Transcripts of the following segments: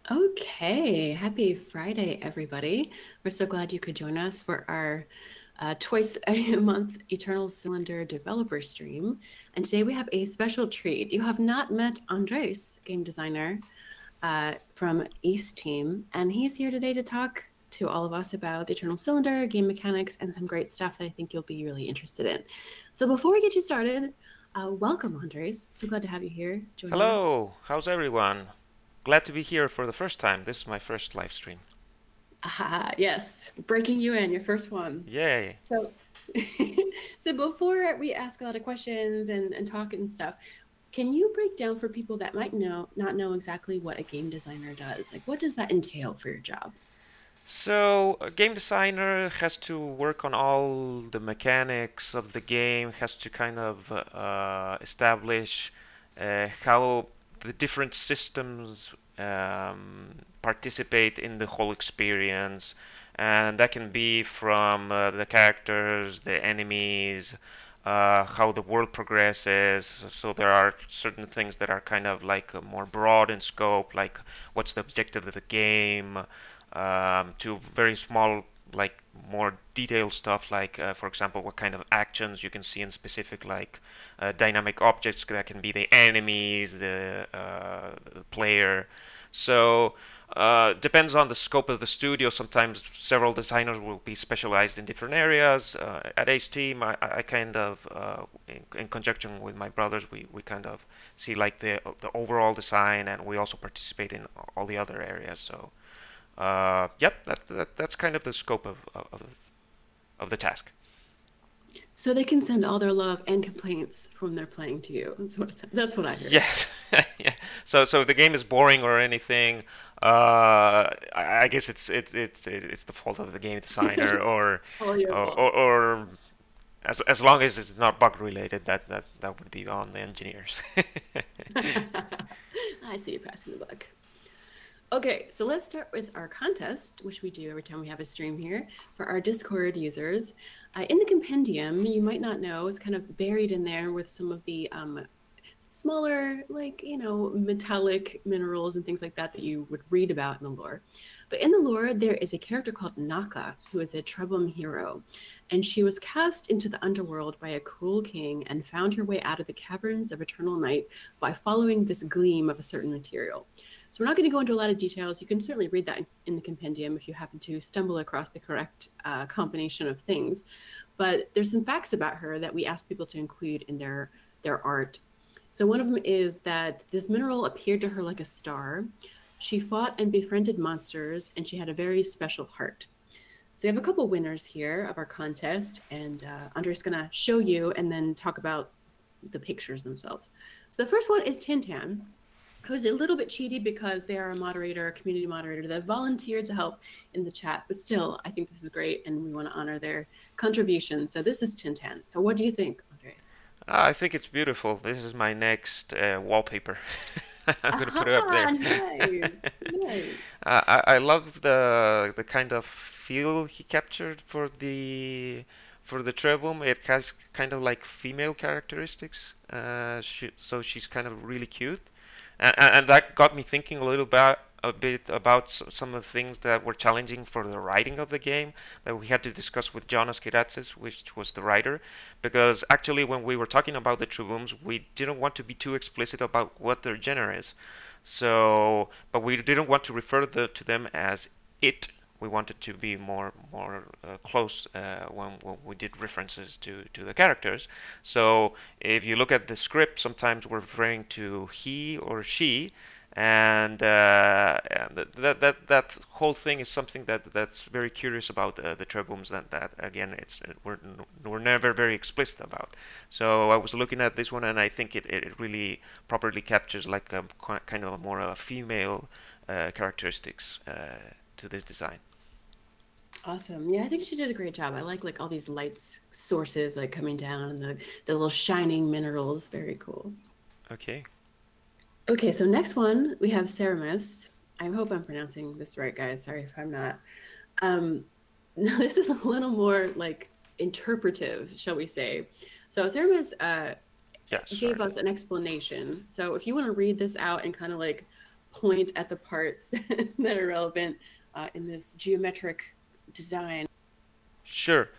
Okay, happy Friday, everybody. We're so glad you could join us for our twice a month Eternal Cylinder developer stream. And today we have a special treat. You have not met Andres, game designer from Ace Team, and he's here today to talk to all of us about the Eternal Cylinder, game mechanics, and some great stuff that I think you'll be really interested in. So before we get you started, welcome, Andres. So glad to have you here joining us. Hello, how's everyone? Glad to be here for the first time. This is my first live stream. Ah, yes, breaking you in, your first one. Yay. So, so before we ask a lot of questions and talk and stuff, can you break down for people that might not know exactly what a game designer does? Like, what does that entail for your job? So, a game designer has to work on all the mechanics of the game, has to kind of establish how the different systems participate in the whole experience. And that can be from the characters, the enemies, how the world progresses. So there are certain things that are kind of like more broad in scope, like what's the objective of the game, to very small, like more detailed stuff, like for example, what kind of actions you can see in specific, like dynamic objects that can be the enemies, the player. So depends on the scope of the studio. Sometimes several designers will be specialized in different areas. At Ace Team, I kind of, in conjunction with my brothers, we kind of see like the overall design, and we also participate in all the other areas. So, yep, that's kind of the scope of the task. So they can send all their love and complaints from their playing to you. That's what I heard. Yeah, yeah. So if the game is boring or anything, I guess it's the fault of the game designer, All your fault. or as long as it's not bug related, that would be on the engineers. I see you passing the buck. Okay, so let's start with our contest, which we do every time we have a stream here for our Discord users. In the compendium, you might not know, it's kind of buried in there with some of the smaller, like, metallic minerals and things like that that you would read about in the lore. But in the lore, there is a character called Naka, who is a Trebum hero. And she was cast into the underworld by a cruel king and found her way out of the caverns of eternal night by following this gleam of a certain material. So we're not going to go into a lot of details. You can certainly read that in the compendium if you happen to stumble across the correct combination of things. But there's some facts about her that we ask people to include in their art. So one of them is that this mineral appeared to her like a star. She fought and befriended monsters, and she had a very special heart. So we have a couple winners here of our contest, and Andre's going to show you and then talk about the pictures themselves. So the first one is Tintan, who's a little bit cheaty because they are a moderator, a community moderator that volunteered to help in the chat. But still, I think this is great, and we want to honor their contribution. So this is Tintan. So what do you think, Andres? I think it's beautiful. This is my next wallpaper. I'm gonna put it up there. Aha, nice, nice. I love the kind of feel he captured for the Trebum. It has kind of like female characteristics. So she's kind of really cute, and that got me thinking a bit about some of the things that were challenging for the writing of the game that we had to discuss with Jonas Kiratsis, which was the writer, because actually when we were talking about the Trebums, we didn't want to be too explicit about what their gender is. So, but we didn't want to refer to them as it. We wanted to be more close when we did references to the characters. So if you look at the script, sometimes we're referring to he or she, and that whole thing is something that's very curious about the Trebums. That again, we're never very explicit about. So I was looking at this one, and I think it really properly captures like a kind of more female characteristics to this design. Awesome. Yeah, I think she did a great job. I like all these light sources like coming down and the little shining minerals. Very cool. Okay. Okay, so next one we have Ceramist. I hope I'm pronouncing this right, guys. Sorry if I'm not. Um, this is a little more like interpretive, shall we say. So Ceramist Yeah, gave sorry. us an explanation. So if you want to read this out and kind of like point at the parts that are relevant in this geometric design. Sure.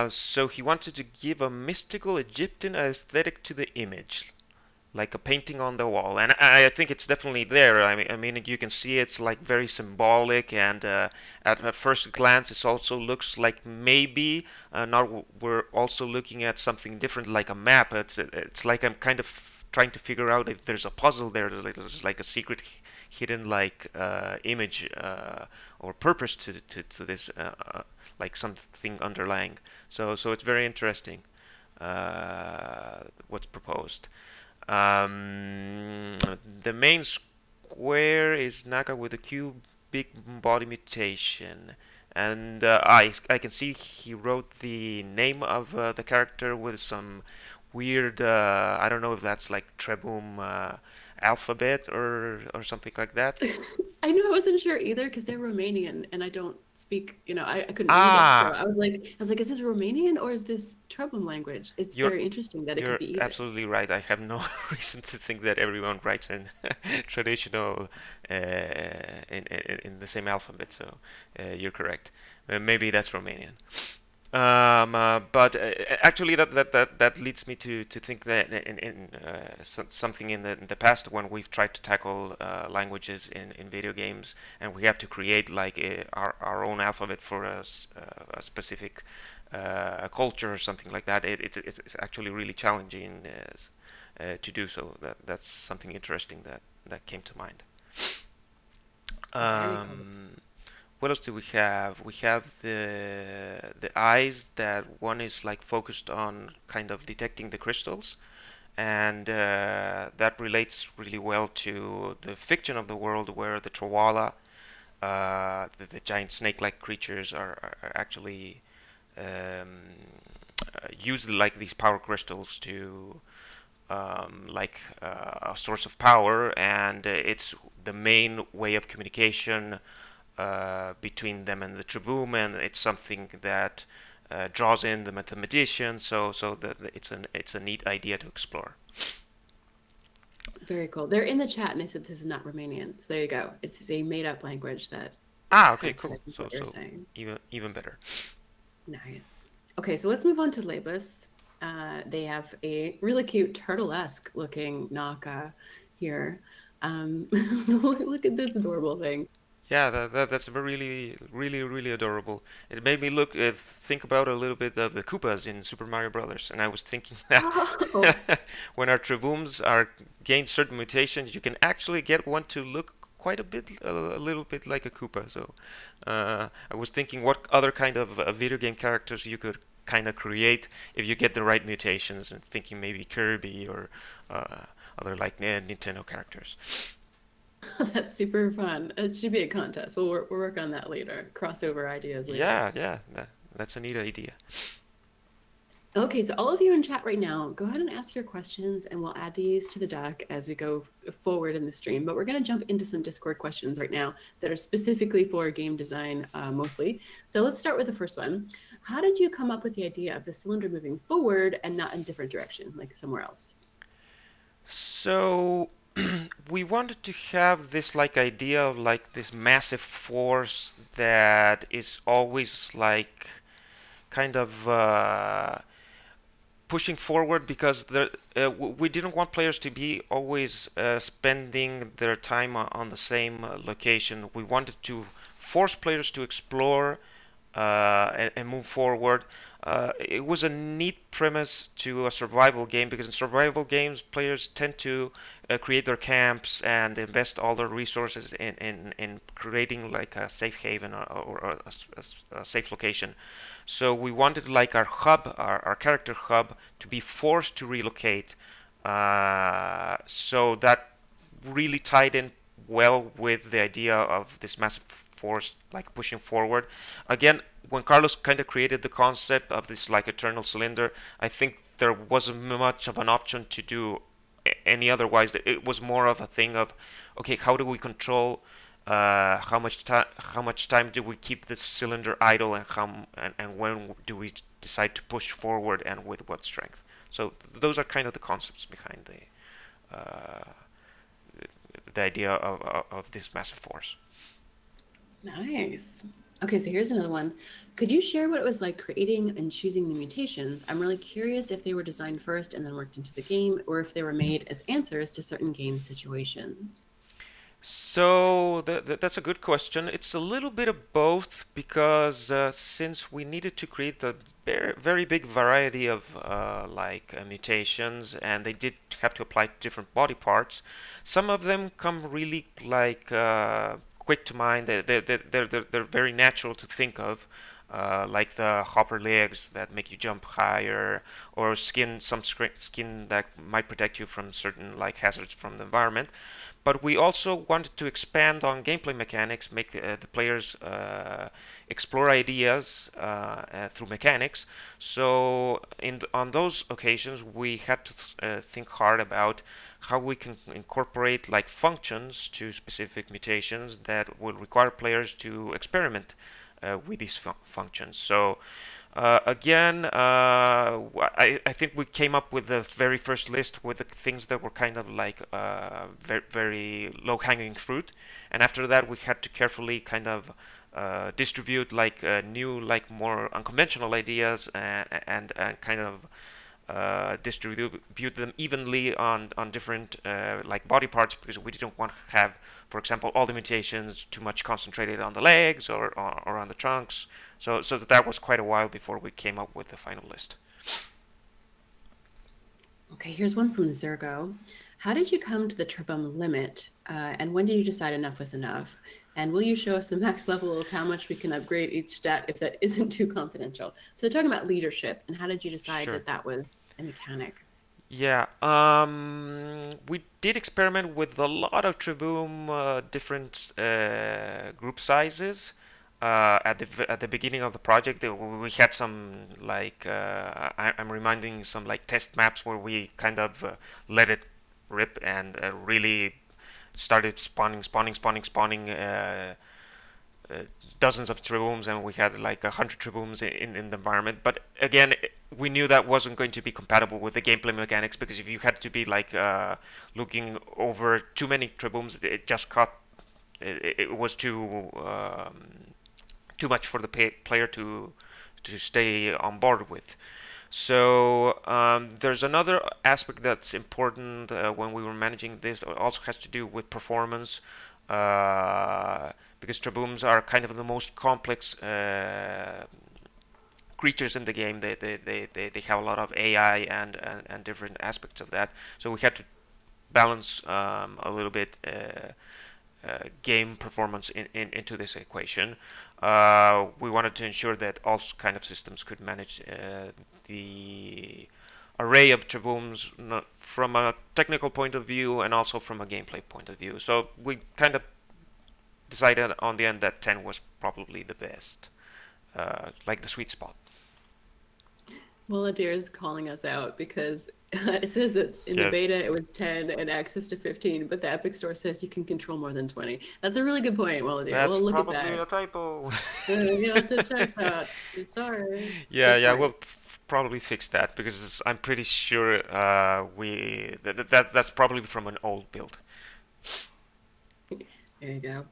So he wanted to give a mystical Egyptian aesthetic to the image, like a painting on the wall, and I think it's definitely there. I mean, you can see it's like very symbolic, and at first glance, it also looks like maybe not we're also looking at something different, like a map. It's like I'm kind of trying to figure out if there's a puzzle there. There's like a secret hidden like image or purpose to this, like something underlying. So it's very interesting what's proposed. Um, the main square is Naga with a cubic body mutation. And I can see he wrote the name of the character with some weird, I don't know if that's like Trebum alphabet or something like that. I know I wasn't sure either because they're Romanian and I don't speak, I couldn't read it. So Ah, I was like, is this Romanian or is this Trebum language? It's you're very interesting that it could you're be either. absolutely right. I have no reason to think that everyone writes in traditional in the same alphabet. So you're correct. Maybe that's Romanian. But actually, that leads me to think that something in the past when we've tried to tackle languages in video games, and we have to create like our own alphabet for a specific culture or something like that. It's actually really challenging to do so. That's something interesting that came to mind. Very cool. Um, what else do we have? We have the eyes that one is like focused on kind of detecting the crystals, and that relates really well to the fiction of the world where the Trawala, the giant snake-like creatures, are actually use like these power crystals to like a source of power, and it's the main way of communication between them and the Tribune, and it's something that draws in the mathematician. It's a neat idea to explore. Very cool. They're in the chat and they said this is not Romanian. So there you go. It's a made up language that Ah, kind okay, of ties cool. into So what you're so saying. even better. Nice. Okay, so let's move on to Labus. They have a really cute turtle-esque looking Naka here. So look at this adorable thing. Yeah, that's really adorable. It made me think about a little bit of the Koopas in Super Mario Brothers, and I was thinking that Oh, when our Tribooms are gain certain mutations, you can actually get one to look quite a little bit like a Koopa. So I was thinking what other kind of video game characters you could kind of create if you get the right mutations, and thinking maybe Kirby or uh, other like Nintendo characters. that's super fun. It should be a contest. We'll work on that later. Crossover ideas later. Yeah, that's a neat idea. Okay, so all of you in chat right now, go ahead and ask your questions and we'll add these to the doc as we go forward in the stream. But we're going to jump into some Discord questions right now that are specifically for game design mostly. So let's start with the first one. How did you come up with the idea of the cylinder moving forward and not in a different direction, like somewhere else? So we wanted to have this like idea of like this massive force that is always like kind of pushing forward, because we didn't want players to be always spending their time on the same location. We wanted to force players to explore and move forward. It was a neat premise to a survival game, because in survival games, players tend to create their camps and invest all their resources in creating like a safe haven or a safe location. So we wanted like our hub, our character hub, to be forced to relocate. So that really tied in well with the idea of this massive force like pushing forward. Again, when Carlos kind of created the concept of this like eternal cylinder, I think there wasn't much of an option to do any otherwise. It was more of a thing of, okay, how do we control how much time do we keep this cylinder idle, and when do we decide to push forward, and with what strength? So those are kind of the concepts behind the idea of this massive force. Nice. Okay, so here's another one. Could you share what it was like creating and choosing the mutations? I'm really curious if they were designed first and then worked into the game, or if they were made as answers to certain game situations. So that's a good question. It's a little bit of both because since we needed to create a very big variety of mutations, and they did have to apply to different body parts. Some of them come really quick to mind. They're very natural to think of. Like the hopper legs that make you jump higher, or skin that might protect you from certain like hazards from the environment. But we also wanted to expand on gameplay mechanics, make the players explore ideas through mechanics. So on those occasions, we had to think hard about how we can incorporate like functions to specific mutations that will require players to experiment with these functions. So again, I think we came up with the very first list with the things that were kind of like very low-hanging fruit, and after that we had to carefully kind of distribute like new, like more unconventional ideas and kind of distribute them evenly on different like body parts, because we didn't want to have, for example, all the mutations too much concentrated on the legs or on the trunks. So that was quite a while before we came up with the final list. Okay, here's one from Zergo. How did you come to the Tribum limit, and when did you decide enough was enough? And will you show us the max level of how much we can upgrade each stat if that isn't too confidential? So they're talking about leadership, and how did you decide Sure. that that was a mechanic? Yeah, we did experiment with a lot of Triboom different group sizes. At the beginning of the project, we had some like I'm reminding some like test maps where we kind of let it rip and really started spawning uh, dozens of tribooms, and we had like 100 tribooms in the environment. But again, we knew that wasn't going to be compatible with the gameplay mechanics, because if you had to be like looking over too many tribooms, it just caught. It was too much for the player to stay on board with. So there's another aspect that's important when we were managing this. It also has to do with performance, because tribooms are kind of the most complex creatures in the game. They have a lot of AI and different aspects of that. So we had to balance a little bit game performance into this equation. We wanted to ensure that all kind of systems could manage the array of tribooms from a technical point of view and also from a gameplay point of view. So we kind of decided on the end that 10 was probably the best, like the sweet spot. Volunteer is calling us out because it says that in the beta Yes, it was 10 and access to 15, but the Epic Store says you can control more than 20. That's a really good point, Volunteer. that's We'll look at probably that. a typo. You have to check that. Sorry. Yeah, Good yeah, point. we'll probably fix that because I'm pretty sure that's probably from an old build. There you go.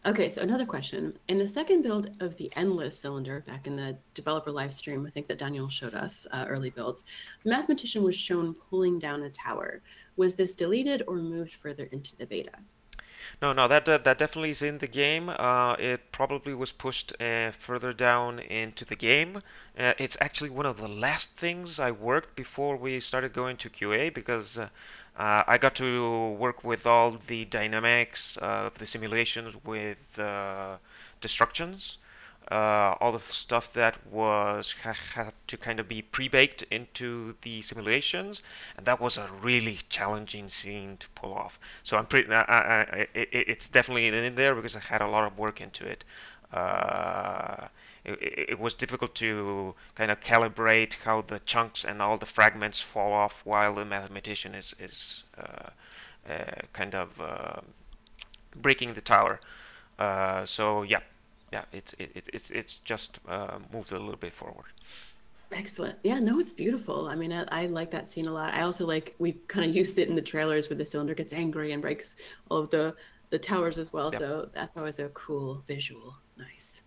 Okay, so another question. In the second build of the Endless cylinder, back in the developer live stream, I think that Daniel showed us early builds, the mathematician was shown pulling down a tower. Was this deleted or moved further into the beta? No, no, that definitely is in the game. It probably was pushed further down into the game. It's actually one of the last things I worked before we started going to QA, because I got to work with all the dynamics of the simulations with destructions. All the stuff that had to kind of be pre-baked into the simulations, and that was a really challenging scene to pull off. So I'm pretty, it's definitely in there because I had a lot of work into it. It was difficult to kind of calibrate how the chunks and all the fragments fall off while the mathematician is kind of breaking the tower. So yeah, yeah, it's just moved a little bit forward. Excellent. Yeah, no, it's beautiful. I mean, I like that scene a lot. I also like we've kind of used it in the trailers where the cylinder gets angry and breaks all of the towers as well. Yeah. So that's always a cool visual. Nice.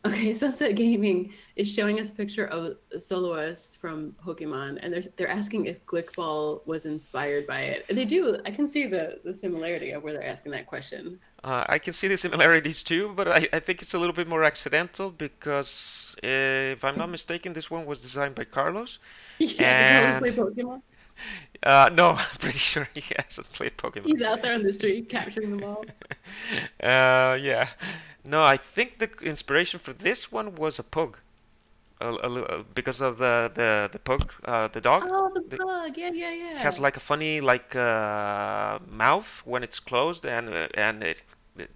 Okay, Sunset Gaming is showing us a picture of Soloist from Pokemon, and they're asking if Glickball was inspired by it. And they do. I can see the similarity of where they're asking that question. I can see the similarities too, but I think it's a little bit more accidental because if I'm not mistaken, this one was designed by Carlos. Yeah, did Carlos And play Pokemon? no, I'm pretty sure he hasn't played Pokemon. He's out there on the street capturing them all. Yeah. No, I think the inspiration for this one was a pug. Because of the pug, the dog. Oh, the The, bug. Yeah, yeah, has yeah. like a funny like mouth when it's closed, and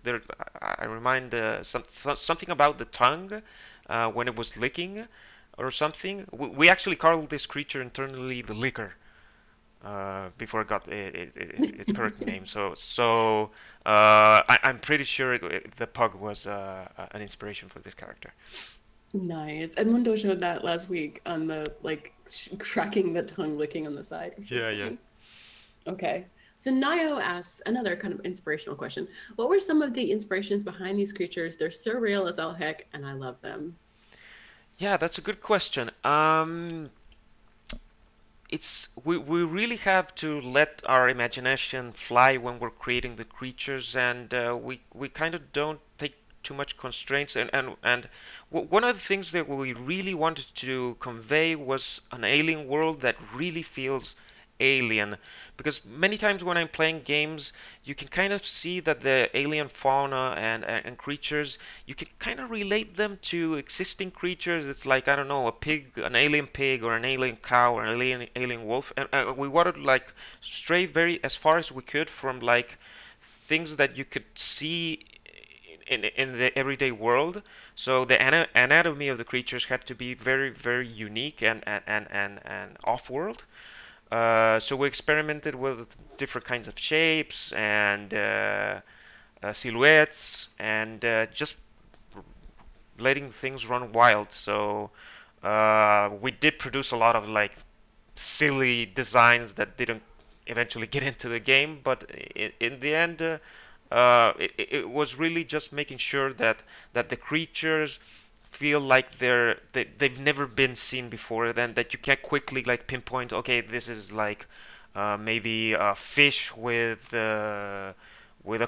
there I remind something about the tongue when it was licking or something. We actually called this creature internally the licker before it got its correct name. I'm pretty sure the pug was an inspiration for this character. Nice. Edmundo showed that last week on the like cracking the tongue licking on the side, which is Yeah, yeah. funny. Okay. So Nayo asks another kind of inspirational question. What were some of the inspirations behind these creatures? They're surreal as all heck, and I love them. Yeah, that's a good question. It's we really have to let our imagination fly when we're creating the creatures, and we kind of don't take too much constraints. And one of the things that we really wanted to convey was an alien world that really feels alien, because many times when I'm playing games, you can kind of see that the alien fauna and creatures, you can kind of relate them to existing creatures. It's like, I don't know, a pig, an alien pig, or an alien cow, or an alien wolf. And we wanted to like stray very as far as we could from like things that you could see in the everyday world. So the anatomy of the creatures had to be very, very unique and off-world. So we experimented with different kinds of shapes and silhouettes, and just letting things run wild. So we did produce a lot of like silly designs that didn't eventually get into the game, but in the end, it was really just making sure that the creatures feel like they've never been seen before, then that you can quickly like pinpoint, okay, this is like maybe a fish with a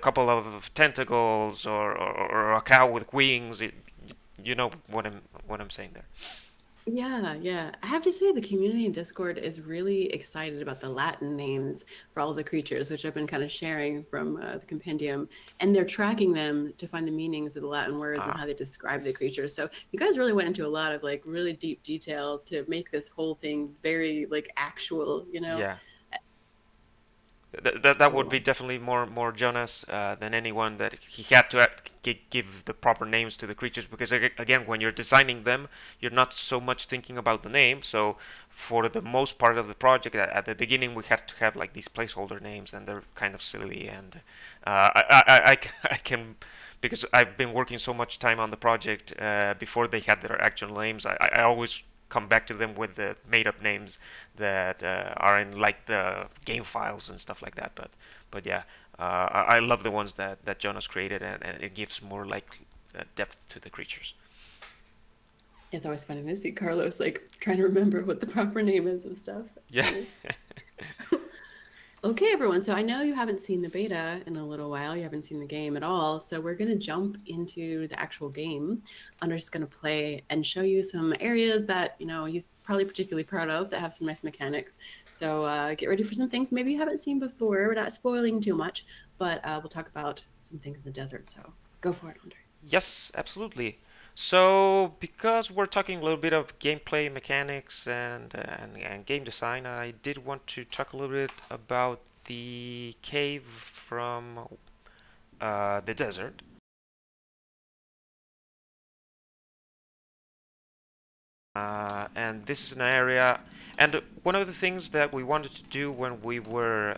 couple of tentacles, or a cow with wings. You know what I'm saying there. Yeah, yeah. I have to say the community in Discord is really excited about the Latin names for all the creatures, which I've been kind of sharing from the compendium, and they're tracking them to find the meanings of the Latin words and Ah, how they describe the creatures. So you guys really went into a lot of like really deep detail to make this whole thing very like actual, you know? yeah. That would be Cool. definitely more Jonas than anyone, that he had to give the proper names to the creatures, because again, when you're designing them, you're not so much thinking about the name. So for the most part of the project, at the beginning, we had to have like these placeholder names, and they're kind of silly. And I can, because I've been working so much time on the project before they had their actual names, I always come back to them with the made up names that are in like the game files and stuff like that. But yeah, I love the ones that Jonas created, and it gives more like depth to the creatures. It's always funny to see Carlos like trying to remember what the proper name is of stuff. It's Yeah. funny. Okay, everyone. So I know you haven't seen the beta in a little while. You haven't seen the game at all. So we're going to jump into the actual game. I'm just going to play and show you some areas that, you know, he's probably particularly proud of that have some nice mechanics. So get ready for some things maybe you haven't seen before. We're not spoiling too much, but we'll talk about some things in the desert. So go for it, Andre. Yes, absolutely. So, because we're talking a little bit of gameplay mechanics and game design, I did want to talk a little bit about the cave from the desert. And this is an area, and one of the things that we wanted to do when we were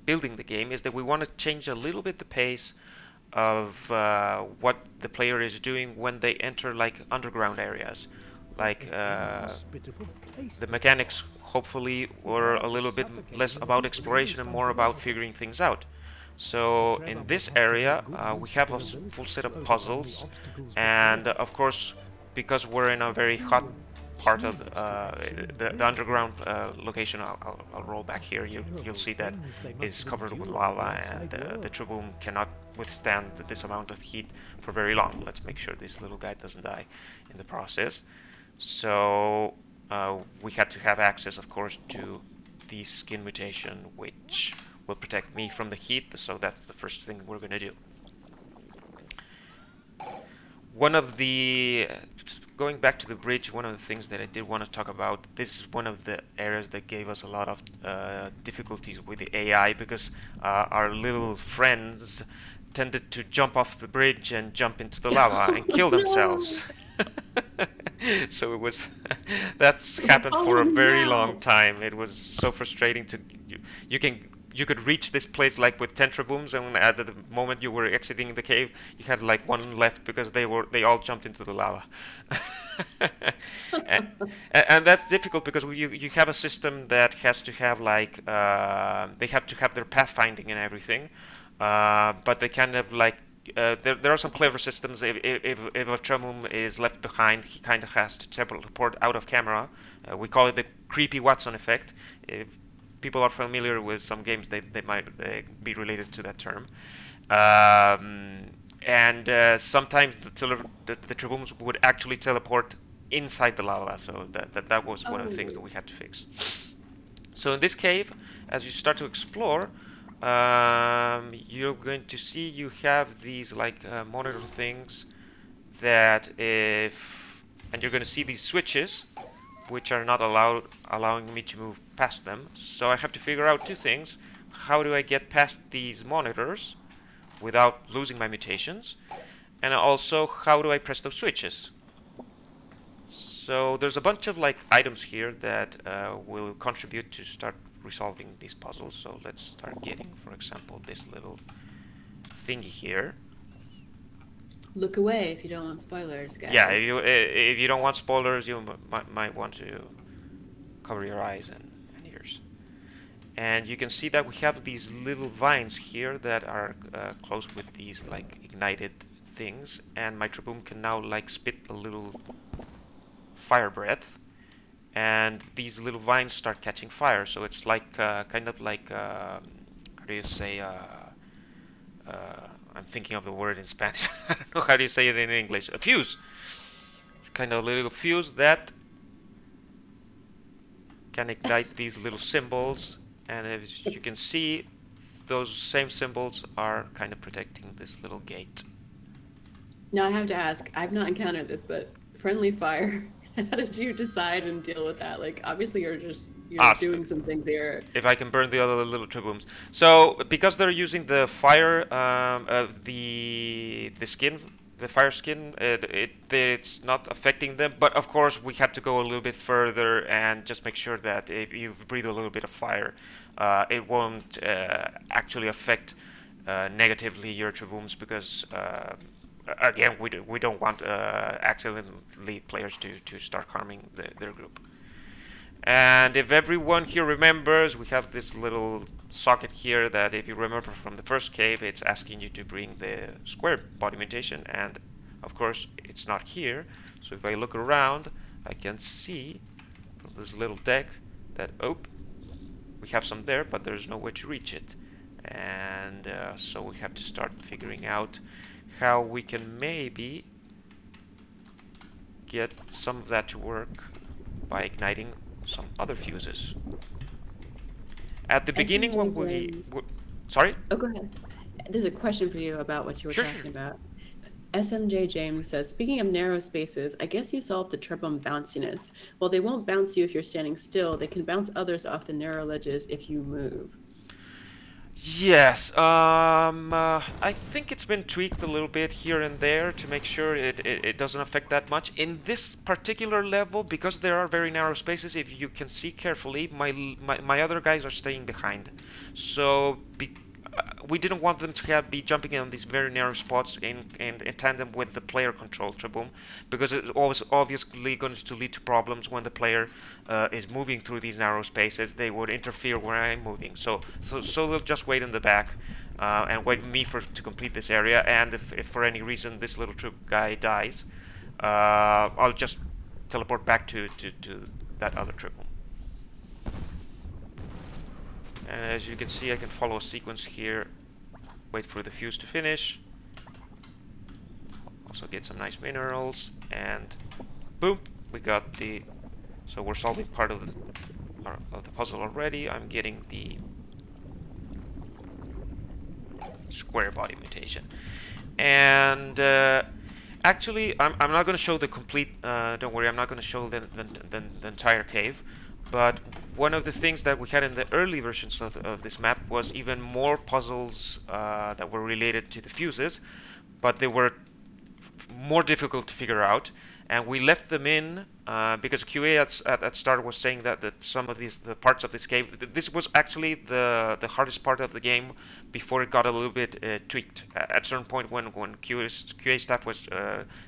building the game is that we want to change a little bit the pace of what the player is doing when they enter like underground areas. like the mechanics hopefully were a little bit less about exploration and more about figuring things out. So in this area we have a full set of puzzles, and of course, because we're in a very hot part of the underground location, I'll roll back here. You'll see that it's covered with lava, and the Triboom cannot withstand this amount of heat for very long. Let's make sure this little guy doesn't die in the process. So we had to have access, of course, to the skin mutation, which will protect me from the heat. So that's the first thing we're going to do. One of the, going back to the bridge, one of the things that I did want to talk about, this is one of the areas that gave us a lot of difficulties with the AI, because our little friends tended to jump off the bridge and jump into the lava and kill themselves. So it was, that's happened for a very long time. It was so frustrating to, you could reach this place like with 10 Tribooms, and at the moment you were exiting the cave, you had like one left because they all jumped into the lava. and that's difficult because you have a system that has to have like they have to have their pathfinding and everything, but they kind of like there are some clever systems. If a Tremum is left behind, he kind of has to teleport out of camera. We call it the creepy Watson effect. If people are familiar with some games, they might be related to that term. And sometimes the Tribooms would actually teleport inside the lava, so that was one of the things that we had to fix. So in this cave, as you start to explore, you're going to see you have these like monitor things that and you're going to see these switches which are not allowing me to move past them. So I have to figure out two things. How do I get past these monitors without losing my mutations? And also, how do I press those switches? So there's a bunch of like items here that will contribute to start resolving these puzzles. So let's start getting, for example, this little thingy here. Look away if you don't want spoilers, guys. Yeah, if you don't want spoilers, you might want to cover your eyes and ears. And you can see that we have these little vines here that are close with these like ignited things, and my Triboom can now like spit a little fire breath, and these little vines start catching fire. So it's like kind of like how do you say? I'm thinking of the word in Spanish. I don't know how do you say it in English. A fuse. It's kind of a little fuse that can ignite these little symbols, and as you can see, those same symbols are kind of protecting this little gate. Now I have to ask, I've not encountered this, but friendly fire, how did you decide and deal with that? Like, obviously you're doing some things here. If I can burn the other little Tribooms. So because they're using the fire, the skin, the fire skin, it's not affecting them. But of course we had to go a little bit further and just make sure that if you breathe a little bit of fire, it won't actually affect negatively your Tribooms, because again, we don't want accidentally players to start harming their group. And if everyone here remembers, we have this little socket here that, if you remember from the first cave, it's asking you to bring the square body mutation, and of course it's not here. So if I look around, I can see from this little deck that, oh, we have some there, but there's no way to reach it. And so we have to start figuring out how we can maybe get some of that to work by igniting some other fuses. At the beginning when we... Sorry? Oh, go ahead. There's a question for you about what you were talking about. SMJ James says, speaking of narrow spaces, I guess you solved the Triboom bounciness. Well, they won't bounce you if you're standing still. They can bounce others off the narrow ledges if you move. Yes, I think it's been tweaked a little bit here and there to make sure it doesn't affect that much. In this particular level, because there are very narrow spaces, if you can see carefully, my other guys are staying behind. So we didn't want them to be jumping on these very narrow spots in tandem with the player control Triboom, because it's always obviously going to lead to problems when the player is moving through these narrow spaces. They would interfere where I'm moving, so they'll just wait in the back and wait me to complete this area. And if for any reason this little troop guy dies, I'll just teleport back to that other Triboom. And as you can see, I can follow a sequence here. Wait for the fuse to finish. Also get some nice minerals, and boom, we got the. So we're solving part of the puzzle already. I'm getting the square body mutation, and actually, I'm not going to show the complete. Don't worry, I'm not going to show the entire cave. But one of the things that we had in the early versions of this map was even more puzzles that were related to the fuses, but they were more difficult to figure out. And we left them in because QA at start was saying that some of the parts of this cave, this was actually the hardest part of the game before it got a little bit tweaked. At a certain point when QA staff was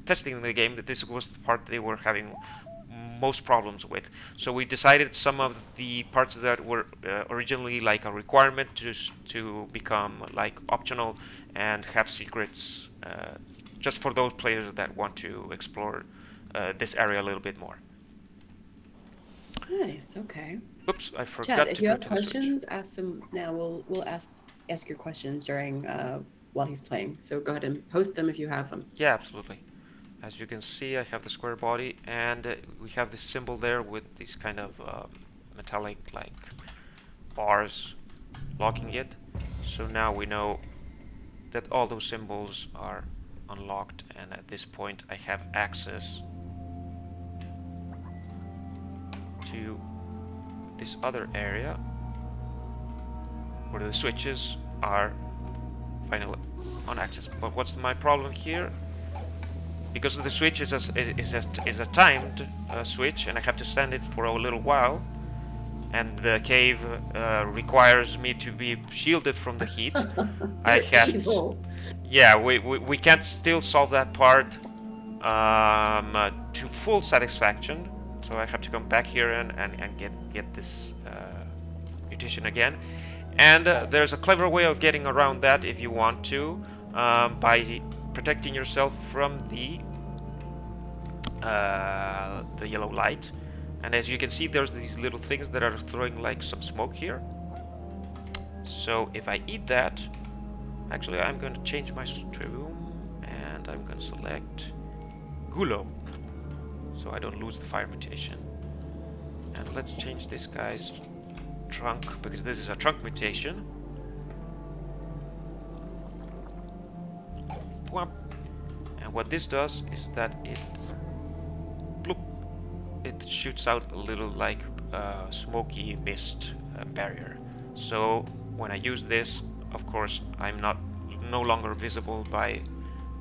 testing the game, that this was the part they were having most problems with. So we decided some of the parts that were originally like a requirement to become like optional and have secrets just for those players that want to explore this area a little bit more. Nice. Okay. Oops, I forgot Chad, to if you go have to questions, ask them now. We'll ask your questions during while he's playing. So go ahead and post them if you have them. Yeah, absolutely. As you can see, I have the square body, and we have this symbol there with these kind of metallic like bars locking it. So now we know that all those symbols are unlocked, and at this point I have access to this other area where the switches are finally on access. But what's my problem here? Because the switch is a timed switch, and I have to stand it for a little while, and the cave requires me to be shielded from the heat. I have evil. Yeah, we can't still solve that part to full satisfaction, so I have to come back here and get this mutation again. And there's a clever way of getting around that if you want to, by protecting yourself from the yellow light. And as you can see, there's these little things that are throwing like some smoke here. So if I eat that, actually I'm going to change my stream, and I'm going to select Gulo, so I don't lose the fire mutation. And let's change this guy's trunk, because this is a trunk mutation. And what this does is that it shoots out a little like smoky mist barrier. So when I use this, of course, I'm no longer visible by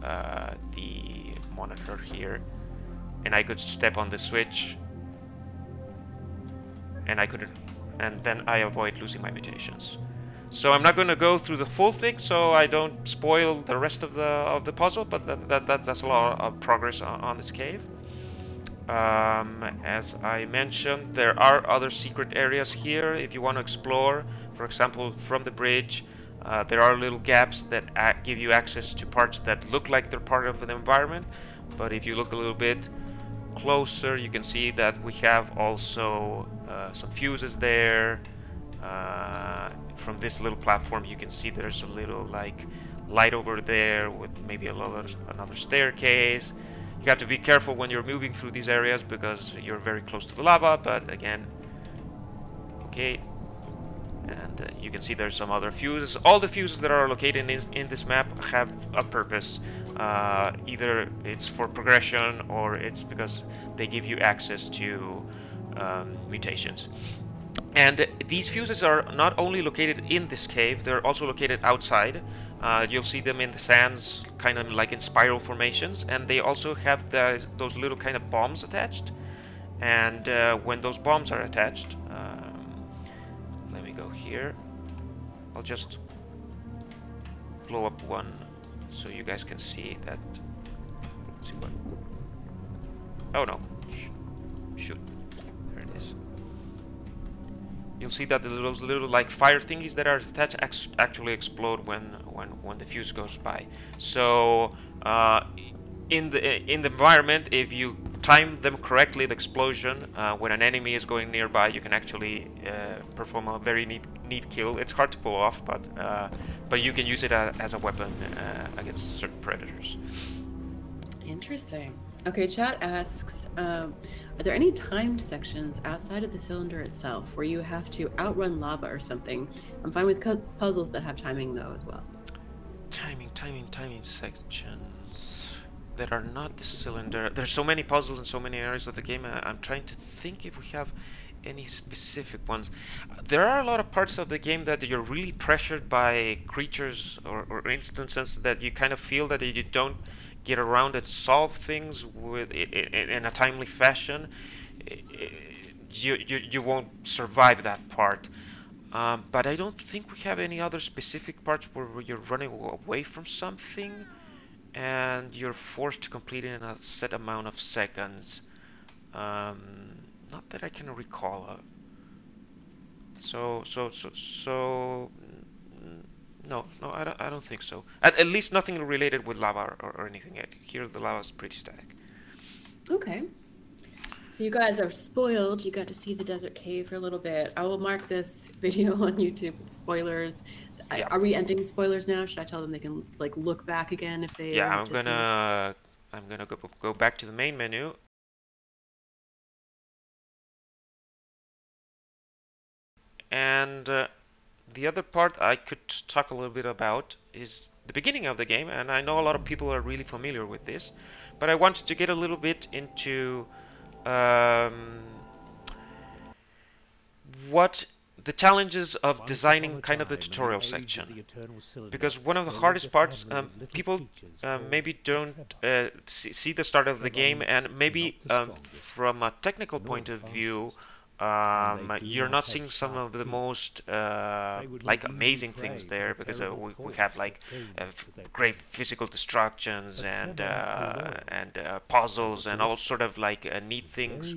the monitor here, and I could step on the switch, and then I avoid losing my mutations. So I'm not going to go through the full thing, so I don't spoil the rest of the puzzle. But that's a lot of progress on this cave. As I mentioned, there are other secret areas here if you want to explore. For example, from the bridge, there are little gaps that give you access to parts that look like they're part of an environment. But if you look a little bit closer, you can see that we have also some fuses there. From this little platform, you can see there's a little like light over there with maybe another staircase. You have to be careful when you're moving through these areas because you're very close to the lava, but again, okay. And you can see there's some other fuses. All the fuses that are located in this map have a purpose. Either it's for progression, or it's because they give you access to mutations. And these fuses are not only located in this cave, they're also located outside. You'll see them in the sands, kind of like in spiral formations, and they also have those little kind of bombs attached. And when those bombs are attached, let me go here. I'll just one so you guys can see that. Let's see what. Oh no. Shoot. There it is. You'll see that those little like fire thingies that are attached actually explode when the fuse goes by. So in the environment, if you time them correctly, the explosion when an enemy is going nearby, you can actually perform a very neat kill. It's hard to pull off, but you can use it as a weapon against certain predators. Interesting. Okay, chat asks, are there any timed sections outside of the cylinder itself where you have to outrun lava or something? I'm fine with puzzles that have timing though as well. Timing sections that are not the cylinder. There's so many puzzles in so many areas of the game. I'm trying to think if we have any specific ones. There are a lot of parts of the game that you're really pressured by creatures or instances that you kind of feel that you don't get around and solve things with in a timely fashion. You won't survive that part. But I don't think we have any other specific parts where you're running away from something and you're forced to complete it in a set amount of seconds. Not that I can recall. So no, I don't think so. At least nothing related with lava or anything. Here the lava is pretty static. Okay. So you guys are spoiled. You got to see the desert cave for a little bit. I will mark this video on YouTube with spoilers. Yeah. Are we ending spoilers now? Should I tell them they can like look back again if they? Yeah, I'm gonna go back to the main menu. And the other part I could talk a little bit about is the beginning of the game, and I know a lot of people are really familiar with this, but I wanted to get a little bit into what the challenges of designing kind of the tutorial section, because one of the hardest parts, people maybe don't see the start of the game, and maybe from a technical point of view you're not seeing some of the most like amazing things there, because we have like great physical destructions and puzzles and all sort of like neat things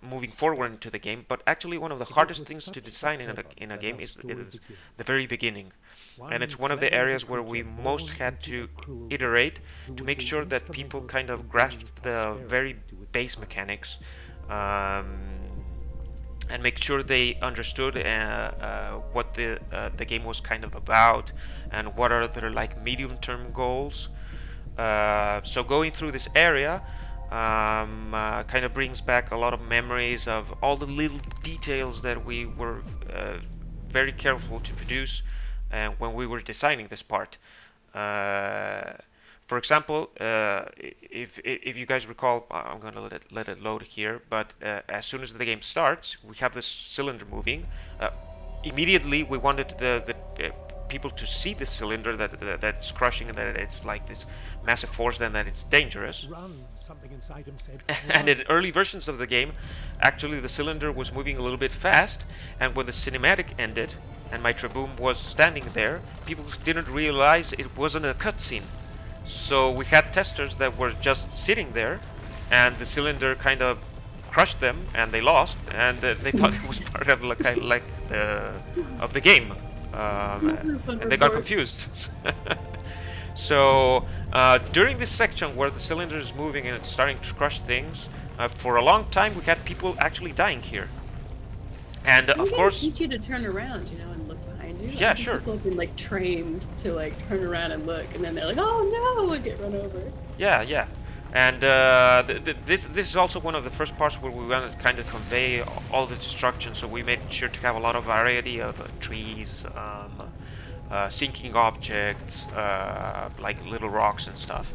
moving forward into the game. But actually one of the hardest things to design in a game is the very beginning, and it's one of the areas where we most had to iterate to make sure that people kind of grasp the very base mechanics and make sure they understood what the game was kind of about and what are their like medium-term goals. So going through this area kind of brings back a lot of memories of all the little details that we were very careful to produce when we were designing this part. For example, if you guys recall, I'm going to let it load here, but as soon as the game starts, we have this cylinder moving. Immediately, we wanted the people to see the cylinder that's crushing, and that it's like this massive force, and that it's dangerous. And in early versions of the game, actually the cylinder was moving a little bit fast, and when the cinematic ended, and my Traboom was standing there, people didn't realize it wasn't a cutscene. So we had testers that were just sitting there, and the cylinder kind of crushed them, and they lost, and they thought it was part of like the game, and they got confused. So during this section where the cylinder is moving and it's starting to crush things, for a long time we had people actually dying here, and of course teach you to turn around, you know, and look behind you. Yeah, sure. People have been like trained to like turn around and look, and then they're like, oh no, and get run over. Yeah. And this is also one of the first parts where we want to kind of convey all the destruction, so we made sure to have a lot of variety of trees, sinking objects, like little rocks and stuff.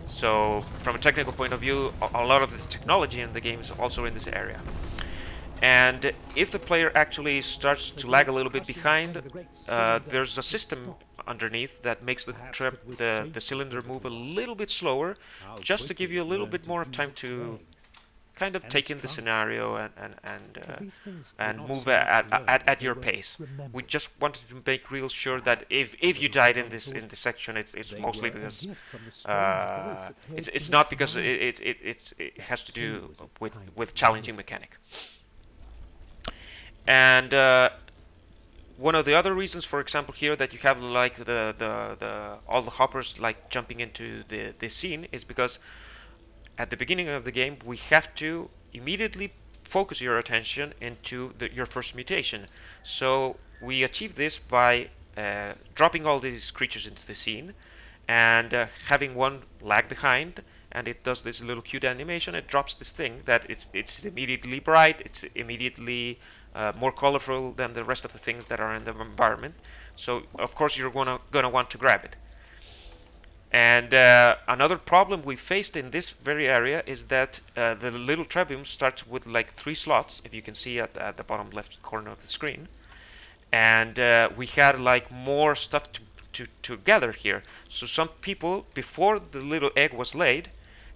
So from a technical point of view, a lot of the technology in the game is also in this area. And if the player actually starts to lag a little bit behind, there's a system underneath that makes the cylinder move a little bit slower, just to give you a little bit more time to kind of take in the scenario and move at your pace. We just wanted to make real sure that if you died in this section, it's mostly because it's not because it has to do with challenging mechanic. And one of the other reasons, for example, here that you have like the all the hoppers like jumping into the scene is because at the beginning of the game we have to immediately focus your attention into your first mutation. So we achieve this by dropping all these creatures into the scene and having one lag behind, and it does this little cute animation. It drops this thing that it's immediately bright, it's immediately more colorful than the rest of the things that are in the environment. So of course you're gonna want to grab it. And another problem we faced in this very area is that the little tribune starts with like 3 slots, if you can see at the bottom left corner of the screen. And we had like more stuff to gather here. So some people, before the little egg was laid,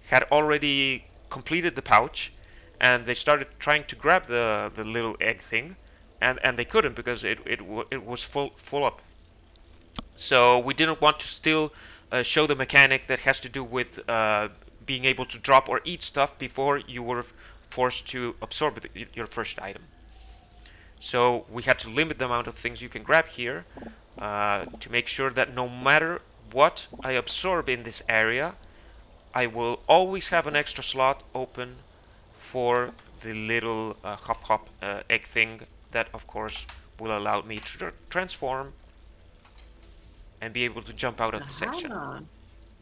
had already completed the pouch, and they started trying to grab the little egg thing, and they couldn't because it was full up. So we didn't want to still show the mechanic that has to do with being able to drop or eat stuff before you were forced to absorb your first item. So we had to limit the amount of things you can grab here to make sure that no matter what I absorb in this area, I will always have an extra slot open for the little hop egg thing that of course will allow me to transform and be able to jump out of the section.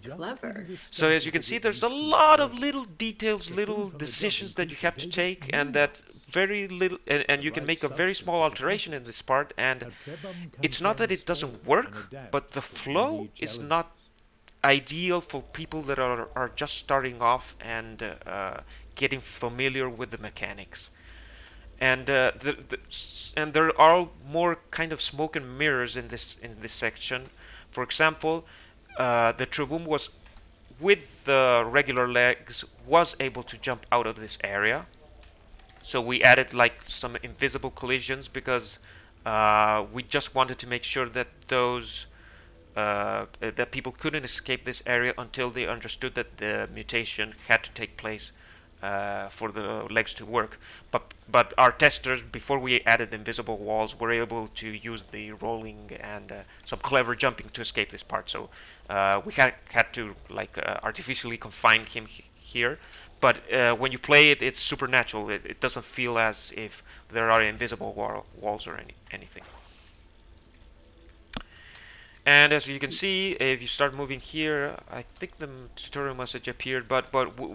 Clever. So as you can see, there's a lot of little details, little decisions that you have to take, and that very little, and you can make a very small alteration in this part, and it's not that it doesn't work, but the flow is not ideal for people that are just starting off and getting familiar with the mechanics. And and there are more kind of smoke and mirrors in this section. For example, the Tribune was, with the regular legs, was able to jump out of this area. So we added like some invisible collisions because we just wanted to make sure that those that people couldn't escape this area until they understood that the mutation had to take place for the legs to work. But our testers, before we added invisible walls, were able to use the rolling and some clever jumping to escape this part. So we had to like artificially confine him here. But when you play it, it's supernatural. It doesn't feel as if there are invisible walls or anything. And as you can see, if you start moving here, I think the tutorial message appeared, but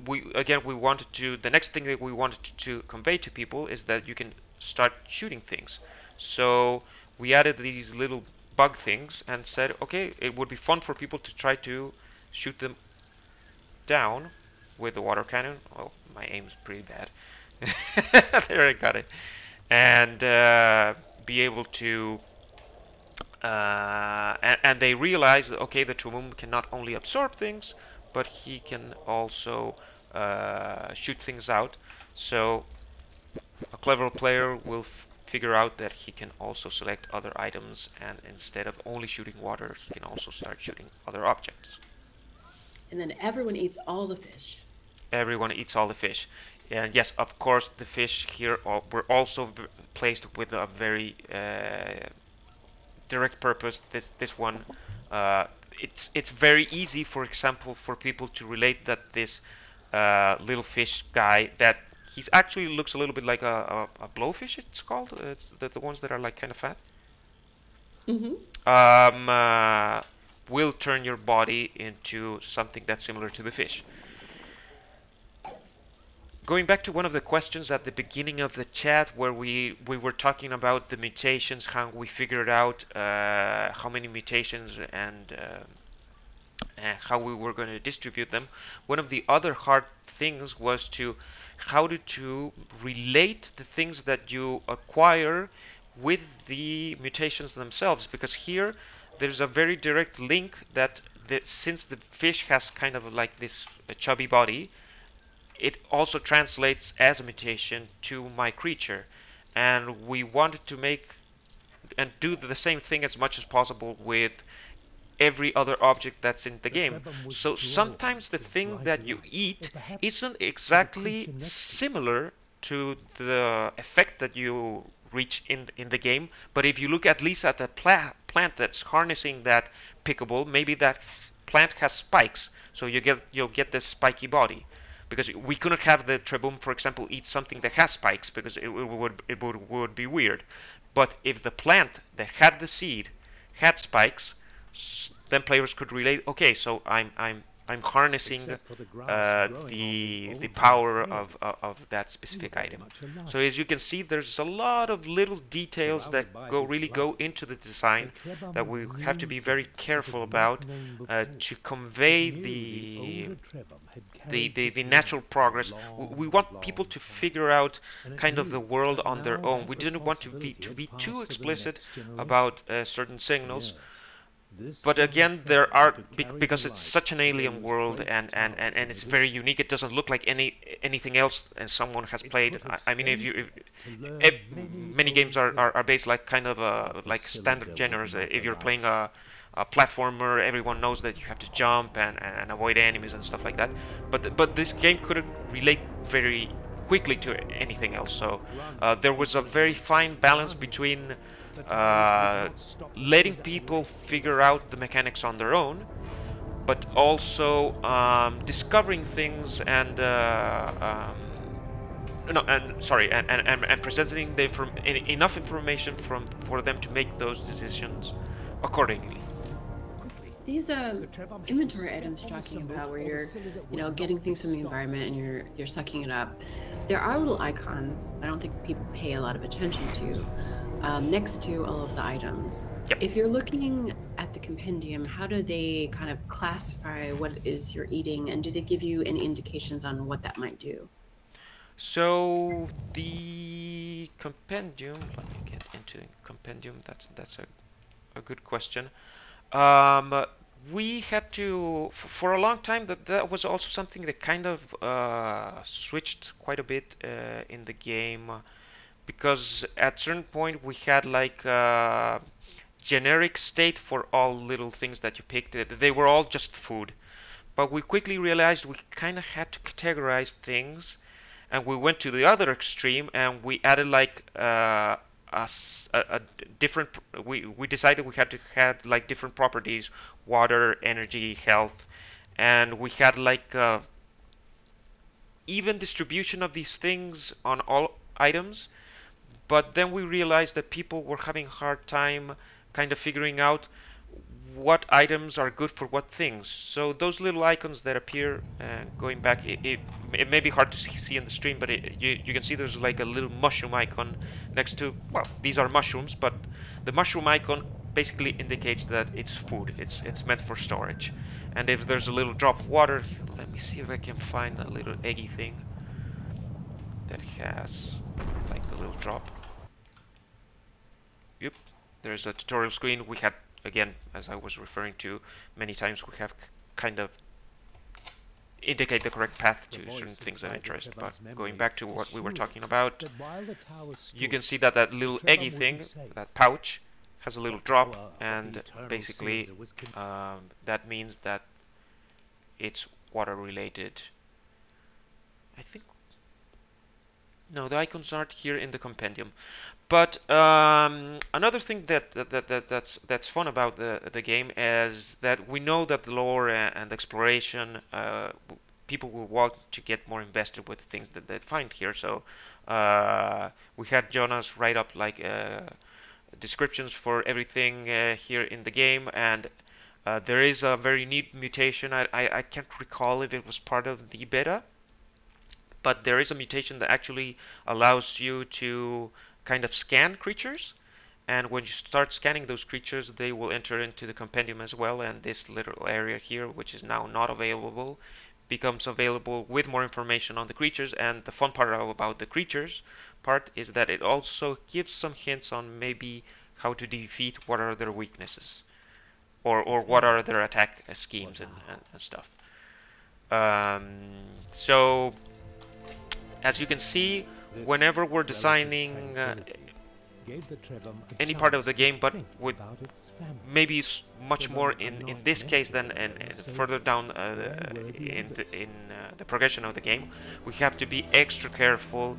we wanted to, the next thing that we wanted to convey to people is that you can start shooting things. So we added these little bug things and said, okay, it would be fun for people to try to shoot them down with the water cannon. Oh, my aim's pretty bad. There, I got it. And be able to and they realize that, okay, the Trumum can not only absorb things, but he can also shoot things out. So a clever player will figure out that he can also select other items, and instead of only shooting water, he can also start shooting other objects. And then everyone eats all the fish. Everyone eats all the fish. And yes, of course, the fish here were also placed with a very direct purpose. This one, it's very easy, for example, for people to relate that this little fish guy, that he's actually looks a little bit like a blowfish. It's called. It's the ones that are like kind of fat. Will turn your body into something that's similar to the fish. Going back to one of the questions at the beginning of the chat, where we were talking about the mutations, how we figured out how many mutations and how we were going to distribute them. One of the other hard things was how to relate the things that you acquire with the mutations themselves, because here there's a very direct link that since the fish has kind of like this chubby body, it also translates as a mutation to my creature. And we wanted to make and do the same thing as much as possible with every other object that's in the game. So sometimes the thing that you eat isn't exactly similar to the effect that you reach in the game, but if you look at least at the plant that's harnessing that pickable, maybe that plant has spikes, so you'll get this spiky body. Because we couldn't have the Trebum, for example, eat something that has spikes because it would be weird. But if the plant that had the seed had spikes, then players could relate. Okay, so I'm harnessing the power of that specific item. So as you can see, there's a lot of little details that really go into the design that we have to be very careful about to convey the natural progress. We want people to figure out kind of the world on their own. We didn't want to be too explicit about certain signals. But again, there are because it's such an alien world and it's very unique. It doesn't look like anything else someone has played. I mean, if many games are based like kind of like standard genres. If you're playing a platformer, everyone knows that you have to jump and avoid enemies and stuff like that. But this game couldn't relate very quickly to anything else. So there was a very fine balance between uh, letting people figure out the mechanics on their own, but also discovering things and no, and sorry, and presenting the enough information for them to make those decisions accordingly. These inventory items you're talking about, where you're, getting things from the environment and you're sucking it up. There are little icons I don't think people pay a lot of attention to next to all of the items. Yep. If you're looking at the compendium, how do they kind of classify what it is you're eating, and do they give you any indications on what that might do? So the compendium, let me get into compendium. That's a good question. Um, we had to, for a long time, that was also something that kind of switched quite a bit in the game, because at certain point we had like generic state for all little things that you picked. They were all just food. But we quickly realized we kind of had to categorize things, and we went to the other extreme and we added like a different. We decided we had to have like different properties: water, energy, health, and we had like even distribution of these things on all items. But then we realized that people were having a hard time kind of figuring out what items are good for what things. So those little icons that appear going back, it may be hard to see in the stream, but you can see there's like a little mushroom icon next to, well, these are mushrooms, but the mushroom icon basically indicates that it's food. It's meant for storage. And if there's a little drop of water, let me see if I can find a little eggy thing that has like the little drop. Yep, there's a tutorial screen. We had, again, as I was referring to many times, we have kind of indicate the correct path to certain things of interest. But going back to what we were talking about, you can see that that little eggy thing, that pouch, has a little drop, and basically that means that it's water related. I think no, the icons aren't here in the compendium. But another thing that's fun about the game is that we know that the lore and exploration, people will want to get more invested with the things that they find here. So we had Jonas write up like descriptions for everything here in the game, and there is a very neat mutation. I can't recall if it was part of the beta, but there is a mutation that actually allows you to kind of scan creatures, and when you start scanning those creatures, they will enter into the compendium as well, and this little area here, which is now not available, becomes available with more information on the creatures. And the fun part about the creatures part is that it also gives some hints on maybe how to defeat, what are their weaknesses, or what are their attack schemes and stuff. So As you can see, whenever we're designing any part of the game, but with maybe much more in this case than further down in the progression of the game, we have to be extra careful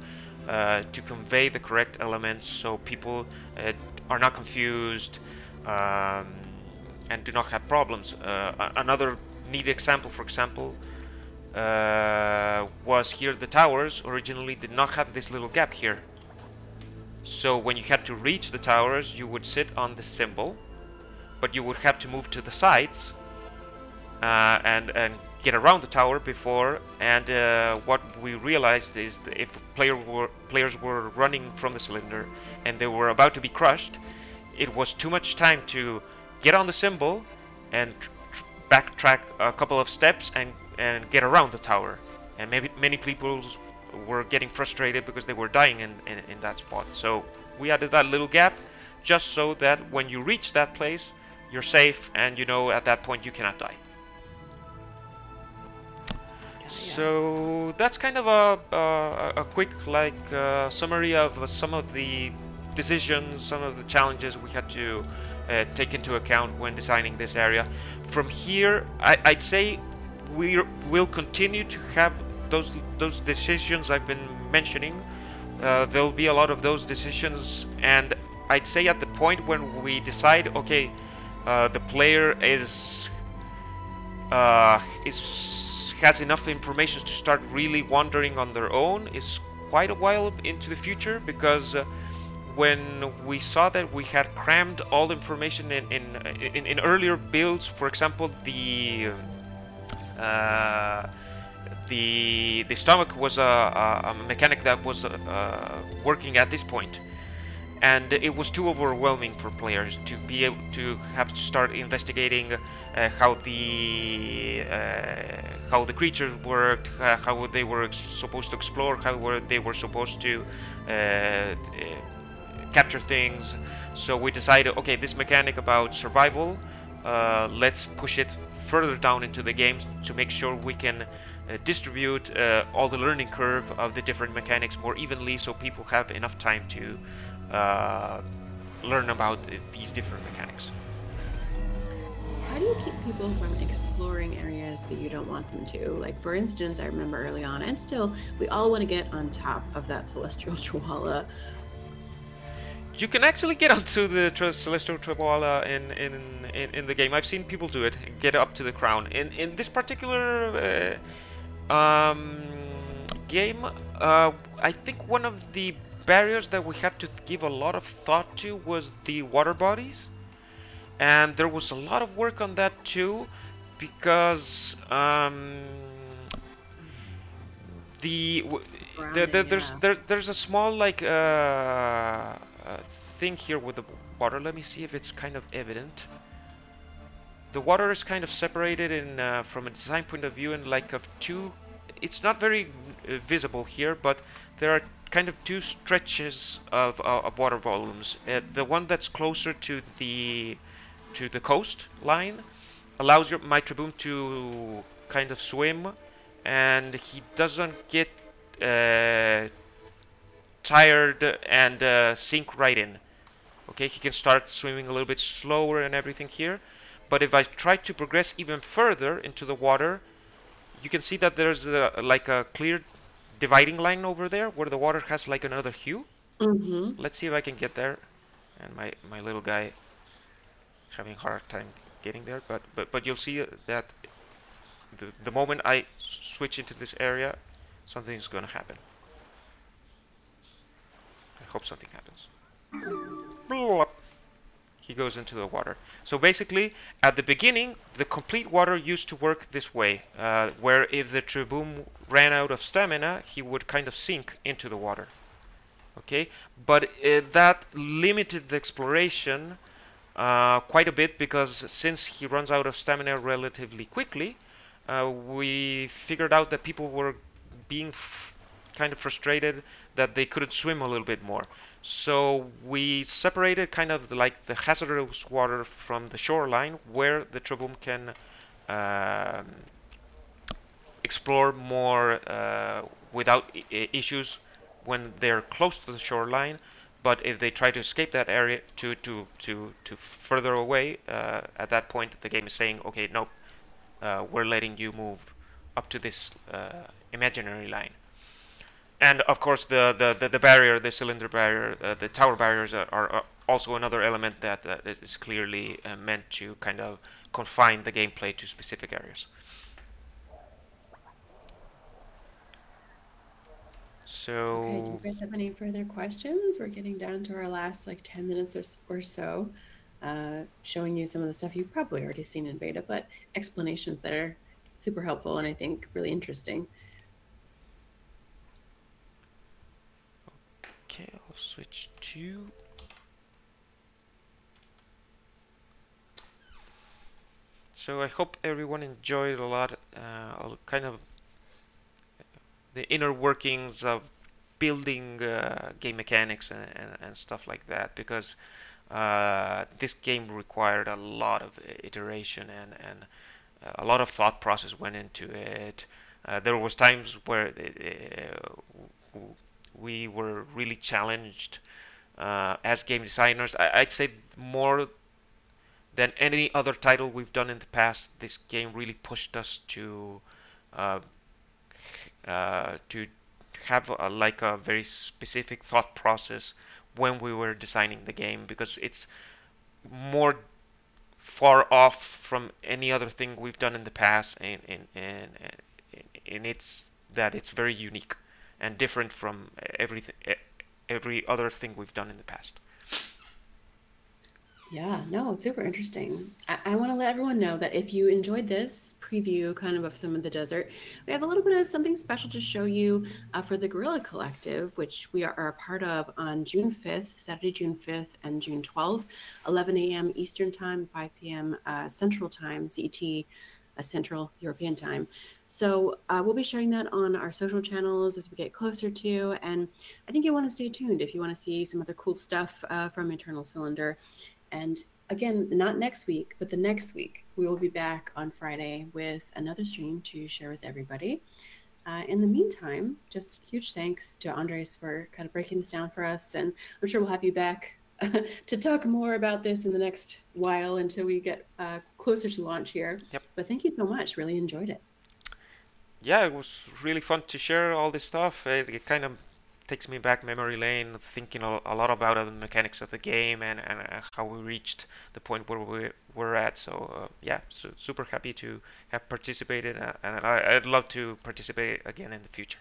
to convey the correct elements so people are not confused um, and do not have problems. Another neat example, for example, was here the towers originally did not have this little gap here. So when you had to reach the towers, you would sit on the symbol, but you would have to move to the sides and get around the tower before. And what we realized is that if players were running from the cylinder and they were about to be crushed, it was too much time to get on the symbol and backtrack a couple of steps and get around the tower. And maybe many people were getting frustrated because they were dying in that spot. So we added that little gap just so that when you reach that place, you're safe and you know at that point you cannot die. So that's kind of a quick summary of some of the decisions, some of the challenges we had to take into account when designing this area. From here, I'd say we will continue to have those decisions I've been mentioning. There'll be a lot of those decisions, and I'd say at the point when we decide, okay, the player has enough information to start really wandering on their own, is quite a while into the future, because when we saw that we had crammed all the information in earlier builds, for example, the stomach was a mechanic that was working at this point, and it was too overwhelming for players to be able to have to start investigating how the creatures worked, how they were supposed to explore, how they were supposed to capture things. So we decided, okay, this mechanic about survival, let's push it further down into the game to make sure we can distribute all the learning curve of the different mechanics more evenly, so people have enough time to learn about these different mechanics. How do you keep people from exploring areas that you don't want them to? Like, for instance, I remember early on, and still, we all want to get on top of that celestial chihuahua. You can actually get onto the celestial chihuahua in the game. I've seen people do it and get up to the crown. In this particular game, I think one of the barriers that we had to give a lot of thought to was the water bodies, and there was a lot of work on that too, because there's a small thing here with the water. Let me see if it's kind of evident. The water is kind of separated from a design point of view in two. It's not very visible here, but there are kind of two stretches of water volumes. The one that's closer to the coast line allows my Triboom to kind of swim, and he doesn't get tired and sink right in. Okay, he can start swimming a little bit slower and everything here. But if I try to progress even further into the water, you can see that there's like a clear dividing line over there where the water has like another hue. Mm-hmm. Let's see if I can get there. And my little guy is having a hard time getting there. But you'll see that the moment I switch into this area, something's gonna happen. I hope something happens. He goes into the water. So basically, at the beginning, the complete water used to work this way, where if the Triboom ran out of stamina, he would kind of sink into the water. Okay, but that limited the exploration quite a bit, because since he runs out of stamina relatively quickly, we figured out that people were being kind of frustrated that they couldn't swim a little bit more. So we separated kind of like the hazardous water from the shoreline, where the Triboom can explore more without issues when they're close to the shoreline. But if they try to escape that area to further away, at that point the game is saying, okay, no, we're letting you move up to this imaginary line. And of course, the barrier, the cylinder barrier, the tower barriers are also another element that is clearly meant to kind of confine the gameplay to specific areas. Okay, do you So guys have any further questions? We're getting down to our last like 10 minutes or so, showing you some of the stuff you've probably already seen in beta, but explanations that are super helpful and I think really interesting. okay, I'll switch to. So I hope everyone enjoyed a lot, kind of the inner workings of building game mechanics and stuff like that, because this game required a lot of iteration and a lot of thought process went into it. There was times where we were really challenged as game designers. I'd say more than any other title we've done in the past, this game really pushed us uh, to have like a very specific thought process when we were designing the game, because it's more far off from any other thing we've done in the past, and it's that it's very unique and different from every other thing we've done in the past. Yeah, no, super interesting. I want to let everyone know that if you enjoyed this preview kind of some of the desert, we have a little bit of something special to show you for the Guerrilla Collective, which we are a part of on June 5th, Saturday, June 5th, and June 12th, 11 a.m. Eastern Time, 5 p.m. Central Time, CET. Central European time. So we'll be sharing that on our social channels as we get closer to. And I think you want to stay tuned if you want to see some other cool stuff from Eternal Cylinder. And again, not next week, but the next week, we will be back on Friday with another stream to share with everybody. In the meantime, just huge thanks to Andres for kind of breaking this down for us. And I'm sure we'll have you back to talk more about this in the next while until we get closer to launch here. Yep. But thank you so much. Really enjoyed it. Yeah, it was really fun to share all this stuff. It kind of takes me back memory lane, thinking a lot about the mechanics of the game and how we reached the point where we were at. So yeah, so super happy to have participated, and I'd love to participate again in the future.